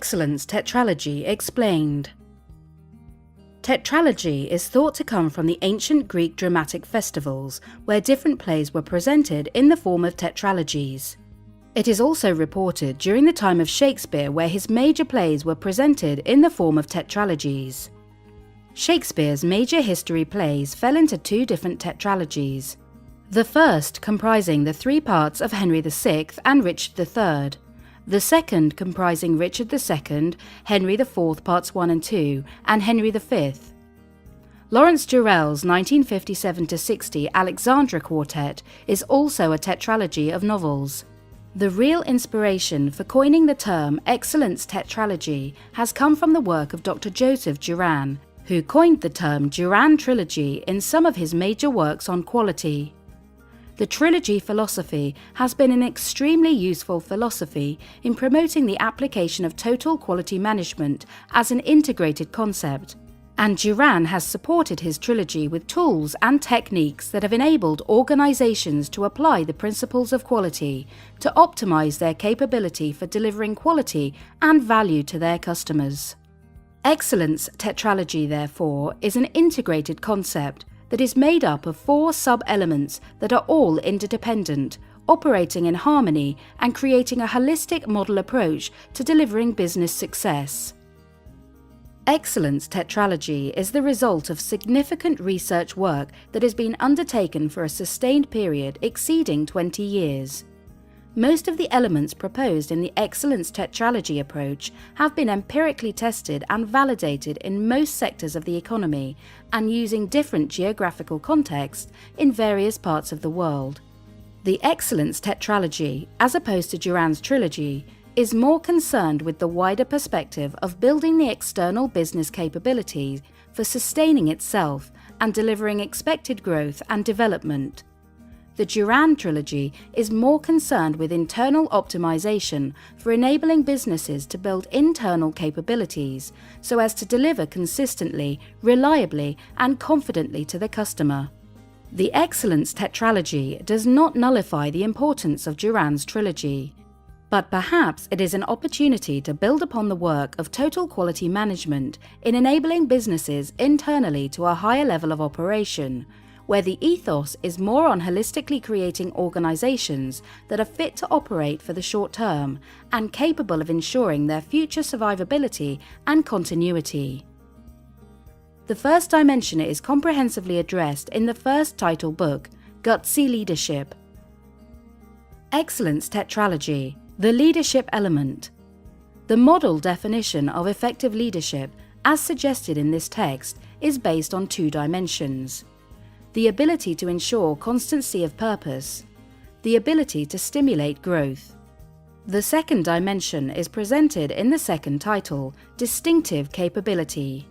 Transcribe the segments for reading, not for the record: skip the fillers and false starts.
Excellence Tetralogy explained. Tetralogy is thought to come from the ancient Greek dramatic festivals, where different plays were presented in the form of tetralogies. It is also reported during the time of Shakespeare, where his major plays were presented in the form of tetralogies. Shakespeare's major history plays fell into two different tetralogies. The first comprising the three parts of Henry VI and Richard III. The second comprising Richard II, Henry IV Parts 1 and 2, and Henry V. Lawrence Durrell's 1957–60 Alexandra Quartet is also a tetralogy of novels. The real inspiration for coining the term Excellence Tetralogy has come from the work of Dr. Joseph Juran, who coined the term Juran Trilogy in some of his major works on quality. The trilogy philosophy has been an extremely useful philosophy in promoting the application of total quality management as an integrated concept, and Juran has supported his trilogy with tools and techniques that have enabled organizations to apply the principles of quality to optimize their capability for delivering quality and value to their customers. Excellence Tetralogy, therefore, is an integrated concept that is made up of 4 sub-elements that are all interdependent, operating in harmony and creating a holistic model approach to delivering business success. Excellence Tetralogy is the result of significant research work that has been undertaken for a sustained period exceeding 20 years. Most of the elements proposed in the Excellence Tetralogy approach have been empirically tested and validated in most sectors of the economy and using different geographical contexts in various parts of the world. The Excellence Tetralogy, as opposed to Juran's trilogy, is more concerned with the wider perspective of building the external business capabilities for sustaining itself and delivering expected growth and development. The Juran trilogy is more concerned with internal optimization for enabling businesses to build internal capabilities so as to deliver consistently, reliably, and confidently to the customer. The Excellence Tetralogy does not nullify the importance of Juran's trilogy, but perhaps it is an opportunity to build upon the work of total quality management in enabling businesses internally to a higher level of operation, where the ethos is more on holistically creating organizations that are fit to operate for the short term and capable of ensuring their future survivability and continuity. The first dimension is comprehensively addressed in the first title book, GUTSY Leadership. Excellence Tetralogy, the leadership element. The model definition of effective leadership, as suggested in this text, is based on 2 dimensions. The ability to ensure constancy of purpose, the ability to stimulate growth. The second dimension is presented in the second title, Distinctive Capability.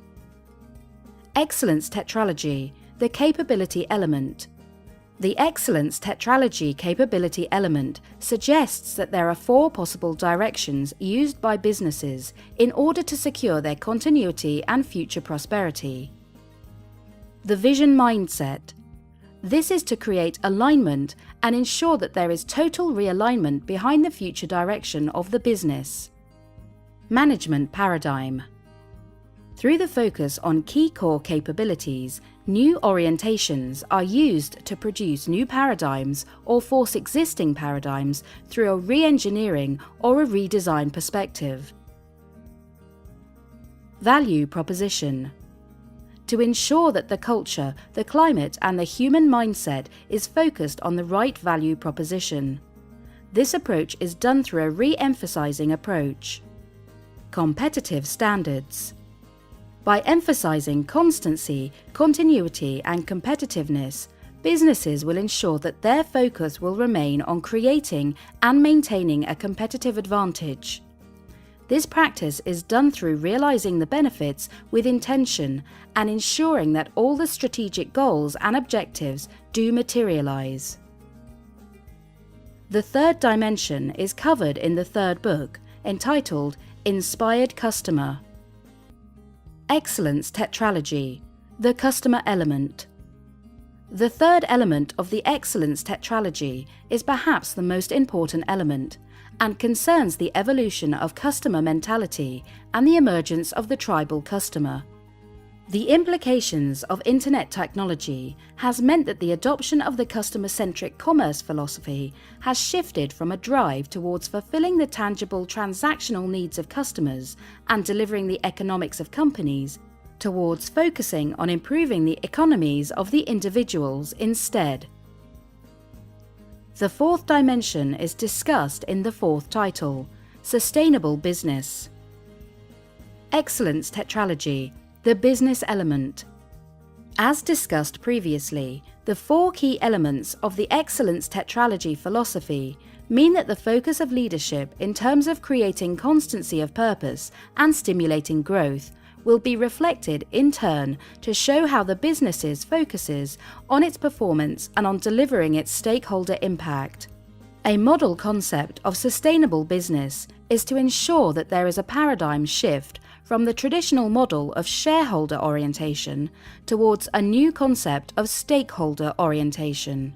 Excellence Tetralogy, the capability element. The Excellence Tetralogy capability element suggests that there are 4 possible directions used by businesses in order to secure their continuity and future prosperity. The vision mindset. This is to create alignment and ensure that there is total realignment behind the future direction of the business. Management paradigm. Through the focus on key core capabilities, new orientations are used to produce new paradigms or force existing paradigms through a re-engineering or a redesign perspective. Value proposition. To ensure that the culture, the climate, and the human mindset is focused on the right value proposition. This approach is done through a re-emphasizing approach. Competitive standards. By emphasizing constancy, continuity, and competitiveness, businesses will ensure that their focus will remain on creating and maintaining a competitive advantage. This practice is done through realizing the benefits with intention and ensuring that all the strategic goals and objectives do materialize. The third dimension is covered in the third book, entitled Inspired Customer. Excellence Tetralogy, the customer element. The third element of the Excellence Tetralogy is perhaps the most important element, and concerns the evolution of customer mentality and the emergence of the tribal customer. The implications of Internet technology has meant that the adoption of the customer-centric commerce philosophy has shifted from a drive towards fulfilling the tangible transactional needs of customers and delivering the economics of companies towards focusing on improving the economies of the individuals instead. The fourth dimension is discussed in the fourth title, Sustainable Business. Excellence Tetralogy, the business element. As discussed previously, the four key elements of the Excellence Tetralogy philosophy mean that the focus of leadership in terms of creating constancy of purpose and stimulating growth will be reflected in turn to show how the business focuses on its performance and on delivering its stakeholder impact. A model concept of sustainable business is to ensure that there is a paradigm shift from the traditional model of shareholder orientation towards a new concept of stakeholder orientation.